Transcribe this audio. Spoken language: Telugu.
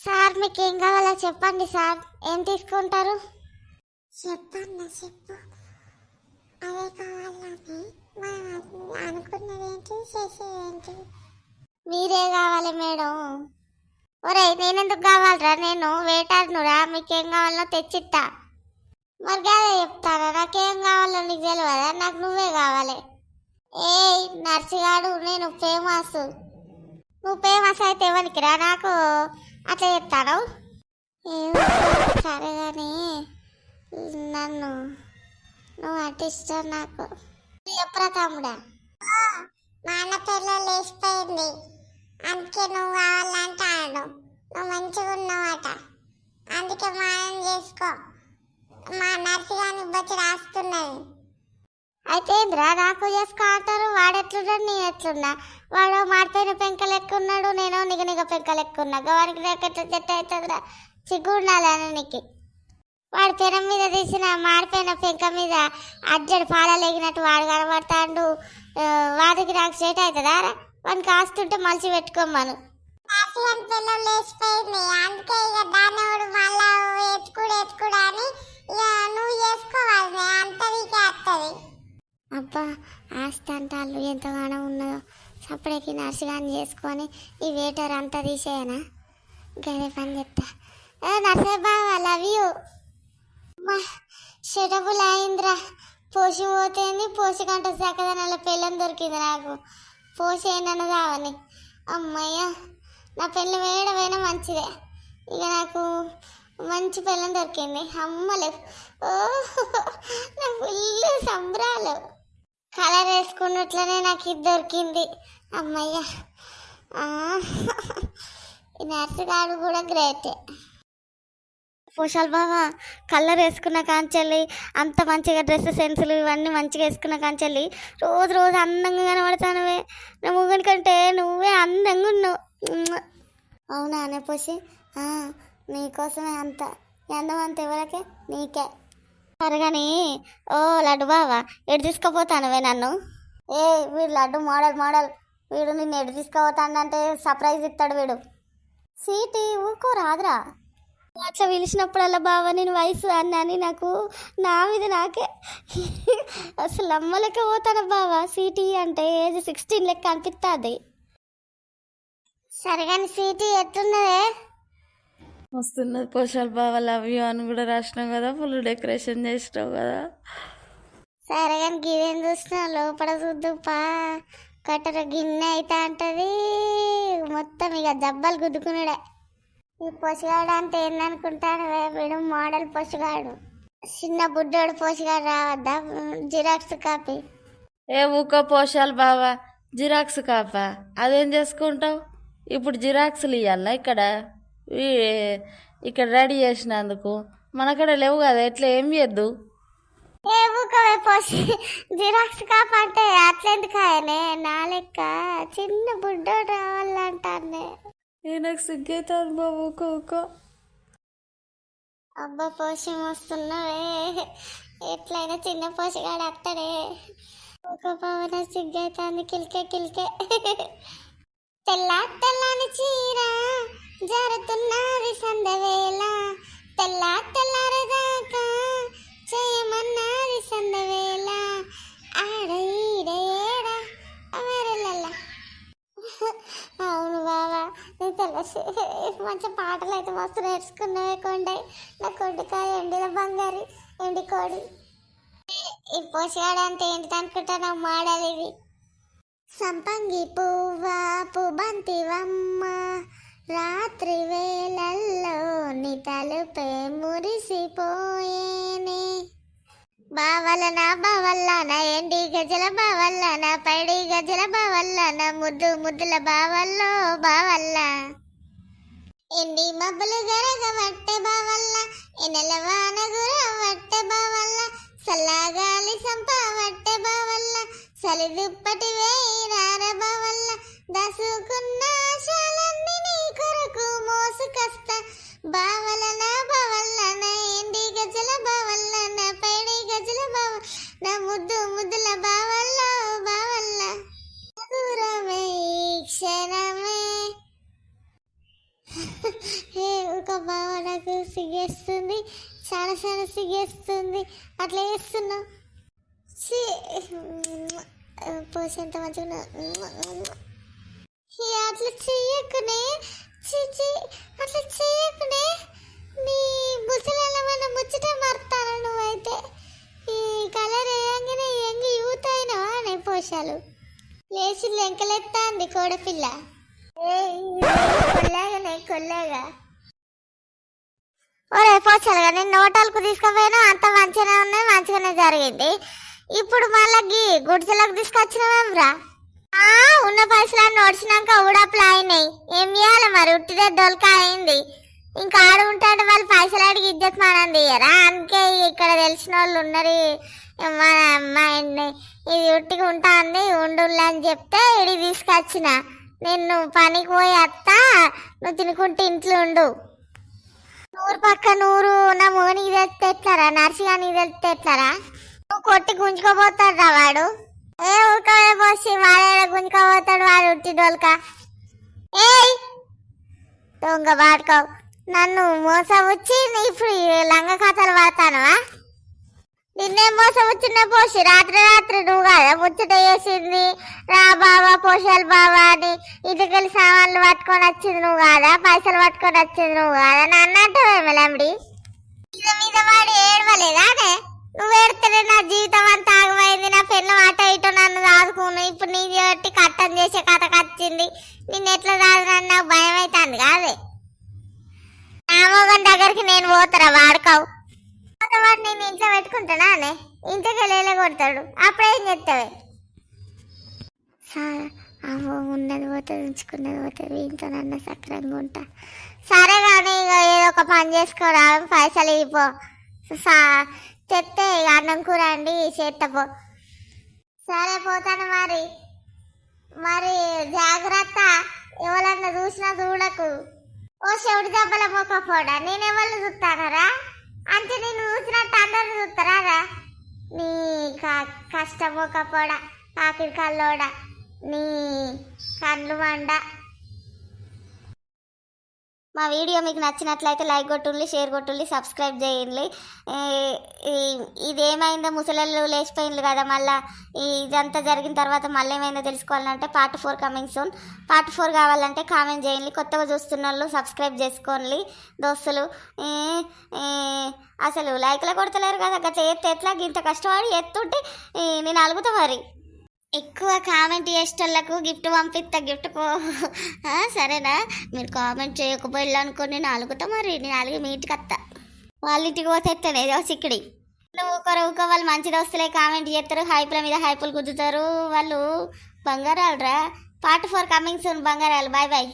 సార్ మీకు ఏం కావాలో చెప్పండి సార్, ఏం తీసుకుంటారు? చెప్పన్నా చెప్పు. అదే కావాలని మనం అనుకున్నది ఏంటి, చేసేది ఏంటి? మీరే కావాలి మేడం. ఒరే నేనెందుకు కావాలరా, నేను వేటాడునురా, మీకేం కావాలో తెచ్చిస్తా. మరి అదే చెప్తారా, నాకేం కావాలో నీకు తెలియదా? నాకు నువ్వే కావాలి. ఏ నర్సిగాడు, నేను ఫేమస్. నువ్వు ఫేమస్ అయితే ఎవరికిరా, నాకు అట్లా చెప్తాను. సరే కానీ నన్ను నువ్వు అంటే ఇష్టం నాకు. ఎప్పుడా తమ్ముడా? మా అన్న పేర్లో లేచిపోయింది, అందుకే నువ్వు కావాలంటాడు. నువ్వు మంచిగా ఉన్నావట, అందుకే మాయం చేసుకో. మా నర్సిగాని బచ్చి రాస్తున్నది. అయితే ఏంద్రా నాకు చేసుకో అంటారు? వాడెట్లున్నాడు, నేను ఎట్లున్నా? వాడు మాడిపోయిన పెంకలు ఎక్కున్నాడు, నేను నిగనిగ పెంకలు ఎక్కున్నా. గవానికి ఎట్లా చెట్టు అవుతుందిరా, సిగ్గు ఉండాలని నీకు. వాడి పెనం మీద తీసిన మాడిపోయిన పెంక మీద అజ్జడు పాలలేగినట్టు వాడు కనబడతాడు. వాడికి నాకు సెట్ అవుతుందా? వాడిని కాస్తుంటే మలిచి పెట్టుకోమను. లేచిపోయింది, అందుకే ఇక దాన్ని మళ్ళా ఎత్తుకుడు అని నువ్వు చేసుకోవాలి, అంత నీకే వస్తుంది. అబ్బా ఆస్తి అంటాళ్ళు ఎంతగానో ఉన్నదో, సపరేకి నర్సుగాని చేసుకొని ఈ వేటర్ అంతా తీసేయనా? గదే పని చెప్తా. నర్సే బావా, లవ్ యూ. షటబుల్ అయిందిరా, పోసి పోతేంది, పోసి గంట చక్కదనాల పెళ్ళం దొరికింది నాకు. పోసి ఏంటన్నా కావాలి. అమ్మయ్య, నా పెళ్ళి వేయడమైనా మంచిదే. ఇక నాకు మంచి పెళ్ళం దొరికింది. అమ్మలే ఓ, నా ఫుల్ సంబరాలు. కలర్ వేసుకున్నట్లనే నాకు ఇది దొరికింది. అమ్మయ్య, ఈ నర్సుగాడు కూడా గ్రేటే. పోషాల్ బావా, కలర్ వేసుకున్న కాంచెల్లి, అంత మంచిగా డ్రెస్ సెన్సులు ఇవన్నీ మంచిగా వేసుకున్న కాంచెల్లి రోజు రోజు అందంగా కనబడతానవే. నా ముగ్గుని కంటే నువ్వే అందంగా ఉన్నావు. అవునా అనే పోసి, నీకోసమే అంత అందం, అంత ఎవరికే? నీకే. సరే కానీ ఓ లడ్డు బావా, ఎటు తీసుకుపోతానవే నన్ను? ఏ వీడు లడ్డు మోడల్, వీడు నిన్ను ఎటు తీసుకుపోతానంటే సర్ప్రైజ్ ఇస్తాడు వీడు. సీటీ ఊకో రాదురా, అట్లా పిలిచినప్పుడల్లా బావా నేను వయసు అని నాకు నా మీద నాకే అసలు అమ్మలెక్క పోతాను బావా. సీటీ అంటే ఏజ్ 16 లెక్క అనిపిస్తుంది. సరే కానీ సీటీ ఎట్లున్నదే? వస్తున్నది పోషాల్ బావా, లవ్ యూ అని కూడా రాసినావు కదా, ఫుల్ డెకరేషన్ చేసినావు కదా. సరే కానీ గిదేం చూస్తున్నావు, లోపల చూద్దుపా. కట్టర గిన్నె అయితే అంటది మొత్తం, ఇక దెబ్బలు గుద్దుకున్నాడే. ఈ పొసిగాడు అంటే ఏందనుకుంటాను, వీడు మోడల్ పొసిగాడు. చిన్న బుడ్డోడు పొసిగాడు రావద్దా? Xerox copy. ఏ ఊకో పోషాల్ బావా, జిరాక్స్ కాపా? అదేం చేసుకుంటావు ఇప్పుడు? జిరాక్స్లు ఇవ్వాలా ఇక్కడ రెడీ చేసినందుకు? మనకడ లేవు కదా, ఎట్లా ఏం చేద్దు? ఏ ఊకవే పోసి, జిరాక్స్ కాపీ అంటే అట్లెందుకాయనే? నా లెక్క చిన్న బుడ్డోడు రావాలంటానే. నాకు సిగ్గైతుంది బాబు, ఊకో. అబ్బా పోసి వస్తున్నావే, ఎట్లయినా చిన్న పోసిగాడు అత్తడే. ఒక పవన సిగ్గైతుంది, కిల్కే. తెల్లాని చీర జారుతున్నది సందవేళ, తెల్లారేదాకా చేయమన్నది సందవేళ, ఆడ ఈడ అమరలల్లా. అవును బావా, నీకు తెలుసు మంచి పాటలు అయితే మస్తు నేర్చుకున్నావే. కొండయి నా కొండకాయ, ఎండిన బంగారి, ఎండి కోడి. ఈ పోషగాడు అంటే ఏంటి అనుకుంటా, మోడల్ ఇది. సంపంగి పువ్వా పుబంతివమ్మ, రాత్రి వేళల్లో నీ తలుపే మురిసిపోయేనే. బావల్లన ఎండి గజల బావల్లన, పైడి గజల బావల్లన, ముద్దుల బావల్లో బావల్ల. ఎండి మబ్బులు గరగవట్టె బావల్ల, ఎనెల వాన గురవట్టె బావల్ల, సల్లగాలి సంపవట్టె బావల్ల, చలి దుప్పటి వేయిరార బావల్ల, దాసుకున్న ఆశలన్నీ నీ కొరకు మోసుకొస్తా. బావల్లన ఎండి గజల బావల్లన, పైడి గజల బావ, నా ముద్దుల బావల్లో బావల్ల. దూరమే ఈ క్షణమే ఊరుకో బావ, నాకు సిగ్గేస్తుంది, చాలా చాలా సిగ్గేస్తుంది. అట్లా చేస్తున్నావు. పోసి ఎంత మంచిగా అట్లా చెయ్యకునే, చిచి అట్లా చెయ్యకునే. నీ ముసలమైన ముచ్చట మర్తాను నువ్వైతే. ఈ కలర్ వేయంగానే ఎంగి యూత్ అయినావా నే పోషాలు లేచి లెంకలెత్తాంది కోడపిల్ల. కొల్లాగానే కొల్లాగా. ఒరే పోషాలుగా నేను నోటాలకు తీసుకుపోయినా అంత మంచిగానే ఉన్నది, మంచిగానే జరిగింది. ఇప్పుడు మళ్ళా గీ గుడిసెలకు తీసుకొచ్చినవేమ్రా? ఉన్న పైసలు నోడ్చినాక ఊడప్పులు అయినాయి. ఏం చేయాలి మరి, ఉట్టిదే డొల్కా అయింది. ఇంకా ఆడు ఉంటాడు, వాళ్ళు పైసలు అడిగి ఇజ్జత్ మనం తీయరా? అందుకే ఇక్కడ తెలిసిన వాళ్ళు ఉన్నారు, ఇది ఉట్టిగా ఉంటుంది ఉండుల్లా అని చెప్తే ఇడి తీసుకొచ్చిన. నేను పనికి పోయి అత్తా, నువ్వు తినుకుంటే ఇంట్లో ఉండు. నూరు పక్క నూరు నా మోనికి తెస్తే ఎట్లారా, నర్సిగానికి తెస్తే ఎట్లారా? నువ్వు కొట్టి గుంజుకోపోతాడు రా వాడు. ఏ ఊరుకోవే పోసి, వాడే గుంజుకోపోతాడు వాడు ఉట్టి డోల్కా. ఏయ్ దొంగ వాడుకోవు, నన్ను మోసవచ్చి ఇప్పుడు లంగ కథలు పడతానవా? నిన్నే మోసవచ్చిన పోసి, రాత్రి రాత్రి నువ్వు కదా ముచ్చట వేసింది. రా బాబా పోషాలు బాబా అని ఇంటికెళ్ళి సామాన్లు పట్టుకొని వచ్చింది నువ్వు కాదా, పైసలు పట్టుకొని వచ్చింది నువ్వు కాదా? నన్ను అంటావేమలండి మీద మీద వాడు ఏడవలేదా? అదే నువ్వు ఏడితేనే నా జీవితం అంతా ఆగమైంది. నా పెళ్ళం అట ఇటో నన్ను దాదుకును. ఇప్పుడు నీ బట్టి కట్టం చేసే కథకు వచ్చింది. నిన్ను ఎట్లా దాదునని నాకు భయం అవుతుంది కాదే. నామోగన్ దగ్గరికి నేను పోతారా వాడుకోవు? వాడు నేను ఇంట్లో పెట్టుకుంటానా అనే ఇంటికి వెళ్ళే కొడతాడు. అప్పుడేం చెప్తావే? సరే అమ్మో, ఉన్నది పోతుంది ఉంచుకున్నది పోతుంది, ఇంట్లో నన్న సక్రంగా ఉంటా. సరే కానీ ఇక ఏదో ఒక పని చేసుకోరా, పైసలు ఇపో తెస్తే అన్నం కూర అండి చేత్తపో. సరే పోతాను మరి. మరి జాగ్రత్త, ఎవరన్నా చూసినా చూడకు. ఓ చెవిటి దెబ్బల మొక్కపోడా, నేనెవరిని చూస్తానరా? అంటే నేను చూసినట్టు అందరు చూస్తారా? నీ కష్టమొక్కపోడా, ఆఖరి కల్లోడా, నీ కళ్ళు మండ. మా వీడియో మీకు నచ్చినట్లయితే లైక్ కొట్టుండి, షేర్ కొట్టుండి, సబ్స్క్రైబ్ చేయండి. ఇదేమైందో ముసలళ్ళు లేచిపోయింది కదా, మళ్ళీ ఇదంతా జరిగిన తర్వాత మళ్ళీ ఏమైందో తెలుసుకోవాలంటే పార్ట్ 4 కమింగ్ సూన్. పార్ట్ 4 కావాలంటే కామెంట్ చేయండి. కొత్తగా చూస్తున్న వాళ్ళు సబ్స్క్రైబ్ చేసుకోండి దోస్తులు. అసలు లైక్లో కొడతలేరు కదా, అట్లా చేస్తే ఎట్లా? ఇంత కష్టపడి ఎత్తుంటే నేను అలుగుతా. మరి ఎక్కువ కామెంట్ చేసేటోళ్ళకు గిఫ్ట్ పంపిస్తా. గిఫ్ట్కో సరేనా? మీరు కామెంట్ చేయకపోయి అనుకో, నేను అలుగుతా. మరి నేను అలిగి మీ ఇంటికి వస్తా. వాళ్ళ ఇంటికి పోతే ఎట్టాను ఏదో సిక్కడి. ఊకో వాళ్ళు మంచి దోస్తులే కామెంట్ చేస్తారు, హైపుల మీద హైపులు గుద్దుతారు. వాళ్ళు బంగారాలు రా. పార్ట్ 4 కమింగ్ సూన్ బంగారాలు. Bye bye.